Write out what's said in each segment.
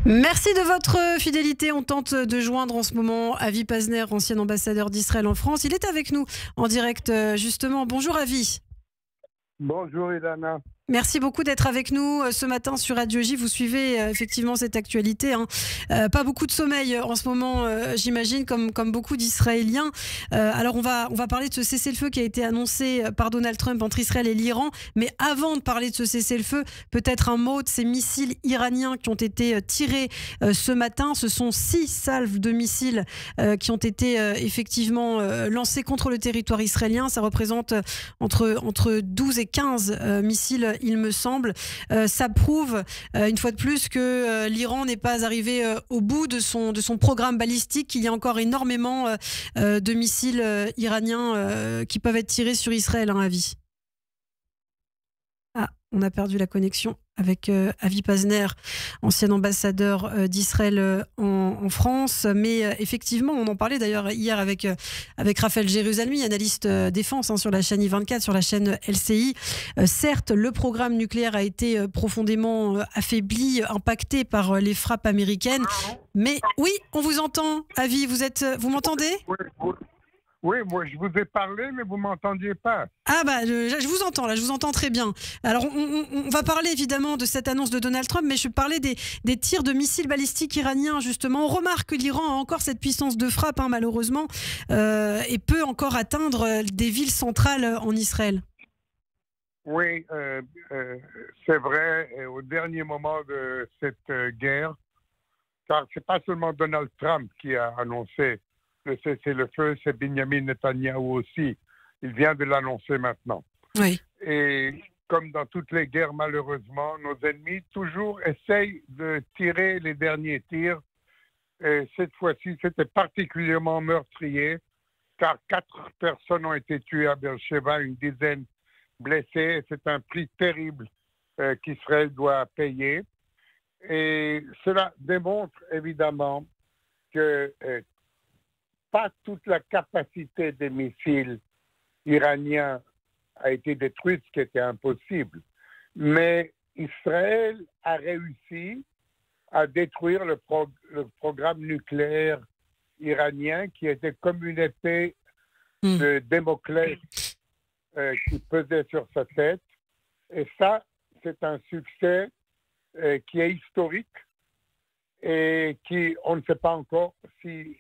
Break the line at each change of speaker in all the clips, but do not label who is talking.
Merci de votre fidélité. On tente de joindre en ce moment Avi Pazner, ancien ambassadeur d'Israël en France. Il est avec nous en direct justement. Bonjour Avi.
Bonjour Ilana.
Merci beaucoup d'être avec nous ce matin sur Radio J. Vous suivez effectivement cette actualité. Pas beaucoup de sommeil en ce moment, j'imagine, comme beaucoup d'Israéliens. Alors on va parler de ce cessez-le-feu qui a été annoncé par Donald Trump entre Israël et l'Iran. Mais avant de parler de ce cessez-le-feu, peut-être un mot de ces missiles iraniens qui ont été tirés ce matin. Ce sont 6 salves de missiles qui ont été effectivement lancés contre le territoire israélien. Ça représente entre 12 et 15 missiles, il me semble. Ça prouve une fois de plus que l'Iran n'est pas arrivé au bout de son programme balistique, qu'il y a encore énormément de missiles iraniens qui peuvent être tirés sur Israël, Avi. Ah, on a perdu la connexion avec Avi Pazner, ancien ambassadeur d'Israël en France. Mais effectivement, on en parlait d'ailleurs hier avec Raphaël Jérusalemi, analyste défense sur la chaîne I24, sur la chaîne LCI. Certes, le programme nucléaire a été profondément affaibli, impacté par les frappes américaines. Mais oui, on vous entend, Avi. Vous m'entendez ?
Oui, moi je vous ai parlé, mais vous ne m'entendiez pas.
Ah je vous entends là, je vous entends très bien. Alors on va parler évidemment de cette annonce de Donald Trump, mais je parlais des tirs de missiles balistiques iraniens justement. On remarque que l'Iran a encore cette puissance de frappe malheureusement et peut encore atteindre des villes centrales en Israël.
Oui, c'est vrai. Au dernier moment de cette guerre, car c'est pas seulement Donald Trump qui a annoncé le cessez-le-feu, c'est Benjamin Netanyahou aussi. Il vient de l'annoncer maintenant.
Oui.
Et comme dans toutes les guerres, malheureusement, nos ennemis toujours essayent de tirer les derniers tirs. Et cette fois-ci, c'était particulièrement meurtrier, car 4 personnes ont été tuées à Beersheba, une dizaine blessées. C'est un prix terrible qu'Israël doit payer. Et cela démontre évidemment que pas toute la capacité des missiles iraniens a été détruite, ce qui était impossible. Mais Israël a réussi à détruire le programme nucléaire iranien qui était comme une épée de Damoclès qui pesait sur sa tête. Et ça, c'est un succès qui est historique et qui, on ne sait pas encore si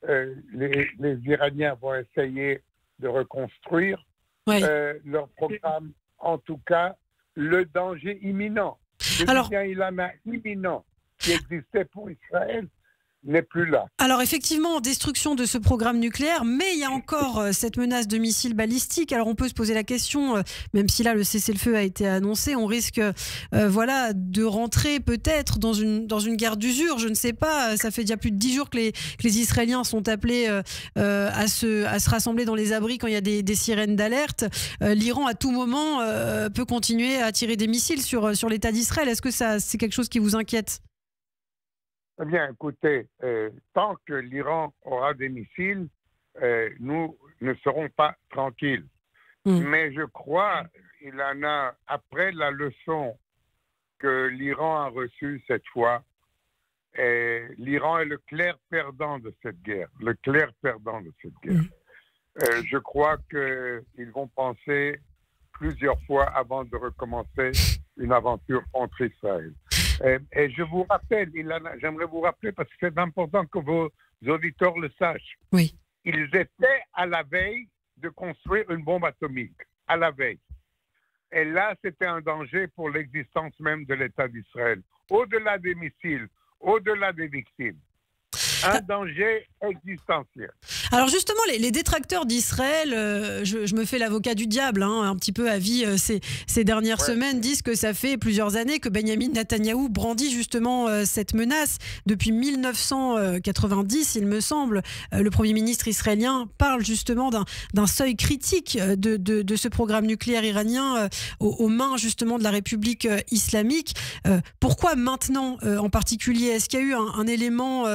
les Iraniens vont essayer de reconstruire leur programme. En tout cas, le danger imminent, il en a imminent, qui existait pour Israël, n'est plus là.
Alors effectivement, destruction de ce programme nucléaire, mais il y a encore cette menace de missiles balistiques. Alors on peut se poser la question, même si là le cessez-le-feu a été annoncé, on risque de rentrer peut-être dans une guerre d'usure, je ne sais pas. Ça fait déjà plus de 10 jours que les Israéliens sont appelés à se rassembler dans les abris quand il y a des sirènes d'alerte. L'Iran à tout moment peut continuer à tirer des missiles sur l'État d'Israël. Est-ce que c'est quelque chose qui vous inquiète ?
Eh bien, écoutez, tant que l'Iran aura des missiles, nous ne serons pas tranquilles. Mais je crois, Ilana, après la leçon que l'Iran a reçue cette fois, l'Iran est le clair perdant de cette guerre. Le clair perdant de cette guerre. Je crois qu'ils vont penser plusieurs fois avant de recommencer une aventure contre Israël. Et je vous rappelle, Ilana, j'aimerais vous rappeler parce que c'est important que vos auditeurs le sachent.
Oui.
Ils étaient à la veille de construire une bombe atomique, à la veille. Et là, c'était un danger pour l'existence même de l'État d'Israël. Au-delà des missiles, au-delà des victimes. Un danger existentiel.
Alors justement, les détracteurs d'Israël, je me fais l'avocat du diable, un petit peu à vie ces dernières semaines, disent que ça fait plusieurs années que Benjamin Netanyahou brandit justement cette menace. Depuis 1990, il me semble, le Premier ministre israélien parle justement d'un seuil critique de ce programme nucléaire iranien aux mains justement de la République islamique. Pourquoi maintenant en particulier ? Est-ce qu'il y a eu un élément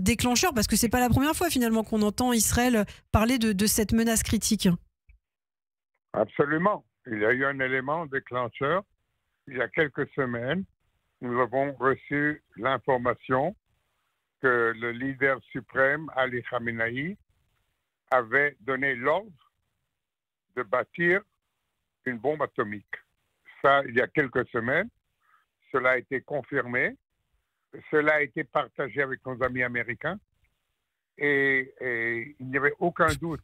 déclencheur, parce que c'est pas la première fois finalement qu'on entend Israël parler de cette menace critique.
Absolument. Il y a eu un élément déclencheur il y a quelques semaines nous avons reçu l'information que le leader suprême, Ali Khamenei, avait donné l'ordre de bâtir une bombe atomique. Ça, il y a quelques semaines, cela a été confirmé, cela a été partagé avec nos amis américains et il n'y avait aucun doute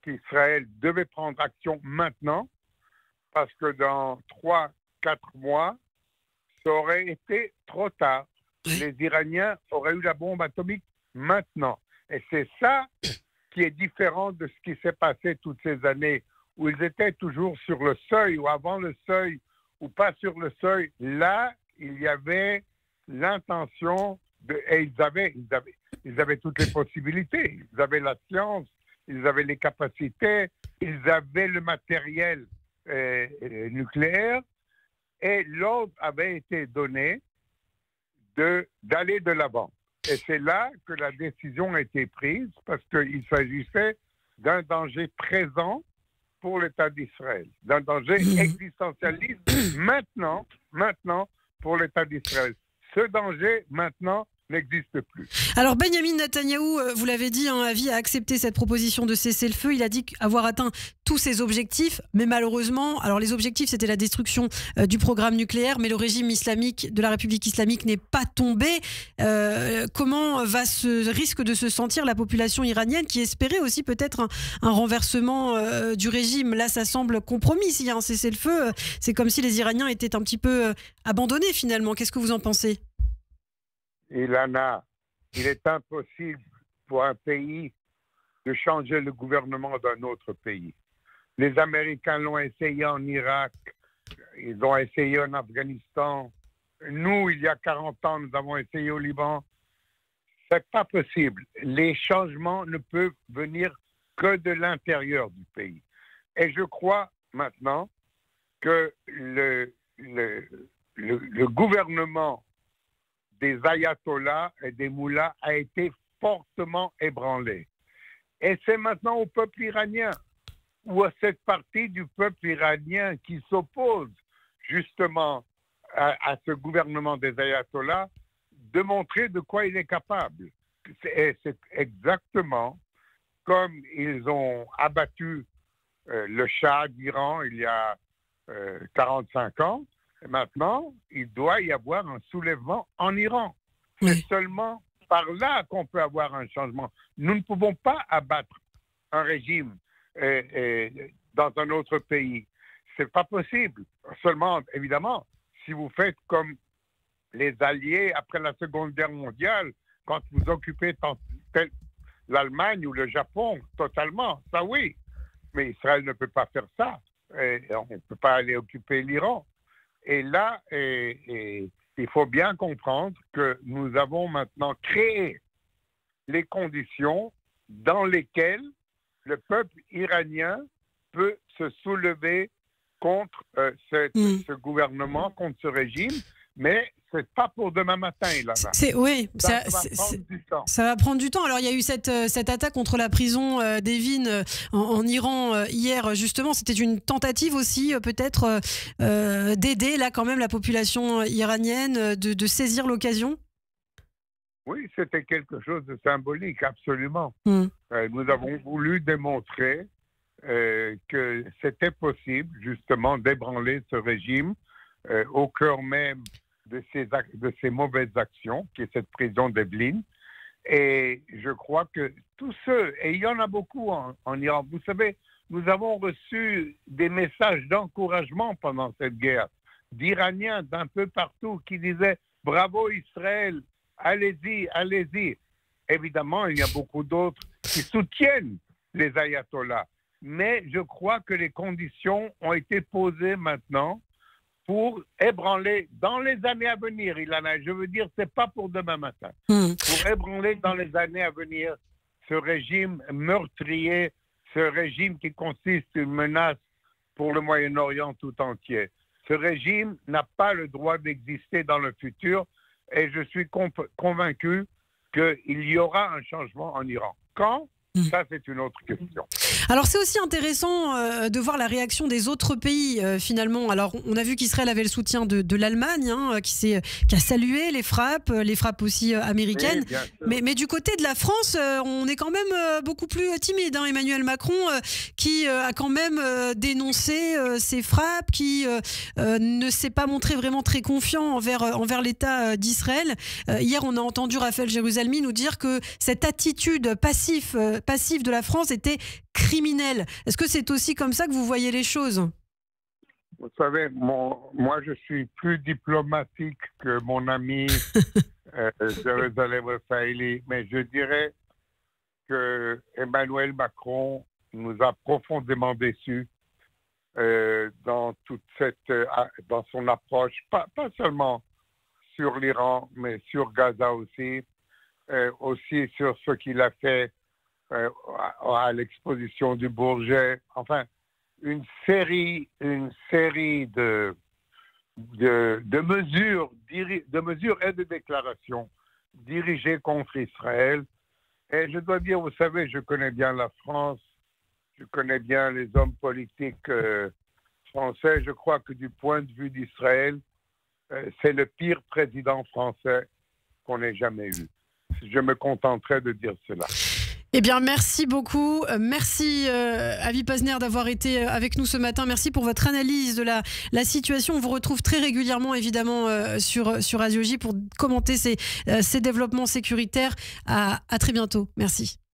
qu'Israël devait prendre action maintenant parce que dans 3-4 mois, ça aurait été trop tard. Les Iraniens auraient eu la bombe atomique maintenant. Et c'est ça qui est différent de ce qui s'est passé toutes ces années où ils étaient toujours sur le seuil ou avant le seuil ou pas sur le seuil. Là, il y avait l'intention et ils avaient toutes les possibilités. Ils avaient la science, ils avaient les capacités, ils avaient le matériel nucléaire et l'ordre avait été donné d'aller de l'avant. Et c'est là que la décision a été prise parce qu'il s'agissait d'un danger présent pour l'État d'Israël, d'un danger existentialiste maintenant pour l'État d'Israël. Ce danger maintenant n'existe plus.
Alors Benyamin Netanyahou, vous l'avez dit, Avi a accepté cette proposition de cessez-le-feu. Il a dit avoir atteint tous ses objectifs, mais malheureusement, alors les objectifs c'était la destruction du programme nucléaire, mais le régime islamique de la République islamique n'est pas tombé. Comment risque de se sentir la population iranienne qui espérait aussi peut-être un renversement du régime? Là, ça semble compromis. S'il y a un cessez-le-feu, c'est comme si les Iraniens étaient un petit peu abandonnés finalement. Qu'est-ce que vous en pensez?
Ilana, il est impossible pour un pays de changer le gouvernement d'un autre pays. Les Américains l'ont essayé en Irak, ils l'ont essayé en Afghanistan. Nous, il y a 40 ans, nous avons essayé au Liban. C'est pas possible. Les changements ne peuvent venir que de l'intérieur du pays. Et je crois maintenant que le gouvernement des ayatollahs et des moullas a été fortement ébranlé. Et c'est maintenant au peuple iranien, ou à cette partie du peuple iranien qui s'oppose justement à ce gouvernement des ayatollahs, de montrer de quoi il est capable. C'est exactement comme ils ont abattu le Shah d'Iran il y a 45 ans. Et maintenant, il doit y avoir un soulèvement en Iran. C'est seulement par là qu'on peut avoir un changement. Nous ne pouvons pas abattre un régime dans un autre pays. C'est pas possible. Seulement, évidemment, si vous faites comme les Alliés après la Seconde Guerre mondiale, quand vous occupez l'Allemagne ou le Japon totalement, ça oui. Mais Israël ne peut pas faire ça. Et on ne peut pas aller occuper l'Iran. Et là, il faut bien comprendre que nous avons maintenant créé les conditions dans lesquelles le peuple iranien peut se soulever contre ce gouvernement, contre ce régime, mais c'est pas pour demain matin, là.
Oui, ça va prendre du temps. Alors, il y a eu cette attaque contre la prison d'Evin en Iran hier, justement. C'était une tentative aussi, peut-être, d'aider, là, quand même, la population iranienne, de saisir l'occasion?
Oui, c'était quelque chose de symbolique, absolument. Nous avons voulu démontrer que c'était possible, justement, d'ébranler ce régime au cœur même de ces mauvaises actions, qui est cette prison d'Evin. Et je crois que tous ceux, et il y en a beaucoup en Iran, vous savez, nous avons reçu des messages d'encouragement pendant cette guerre, d'Iraniens d'un peu partout qui disaient « Bravo Israël, allez-y, allez-y ». Évidemment, il y a beaucoup d'autres qui soutiennent les ayatollahs. Mais je crois que les conditions ont été posées maintenant pour ébranler dans les années à venir, Ilana. Je veux dire, c'est pas pour demain matin. Pour ébranler dans les années à venir ce régime meurtrier, ce régime qui consiste une menace pour le Moyen-Orient tout entier. Ce régime n'a pas le droit d'exister dans le futur et je suis convaincu qu'il y aura un changement en Iran. Quand? Ça, c'est une autre question.
Alors c'est aussi intéressant de voir la réaction des autres pays finalement. Alors on a vu qu'Israël avait le soutien de l'Allemagne, hein, qui a salué les frappes aussi américaines. Oui, mais du côté de la France, on est quand même beaucoup plus timide. Hein. Emmanuel Macron qui a quand même dénoncé ces frappes, qui ne s'est pas montré vraiment très confiant envers l'État d'Israël. Hier, on a entendu Raphaël Jérusalemi nous dire que cette attitude passive de la France était criminelle. Est-ce que c'est aussi comme ça que vous voyez les choses?
Vous savez, moi, je suis plus diplomatique que mon ami Jérusalem Raphaëli, mais je dirais que Emmanuel Macron nous a profondément déçus dans son approche, pas seulement sur l'Iran, mais sur Gaza aussi, aussi sur ce qu'il a fait à l'exposition du Bourget. Enfin, une série de mesures et de déclarations dirigées contre Israël. Et je dois dire, vous savez, je connais bien la France, je connais bien les hommes politiques français. Je crois que du point de vue d'Israël, c'est le pire président français qu'on ait jamais eu. Je me contenterai de dire cela.
Eh bien, merci beaucoup. Merci Avi Pazner d'avoir été avec nous ce matin. Merci pour votre analyse de la situation. On vous retrouve très régulièrement, évidemment, sur Radio J pour commenter ces développements sécuritaires. À très bientôt. Merci.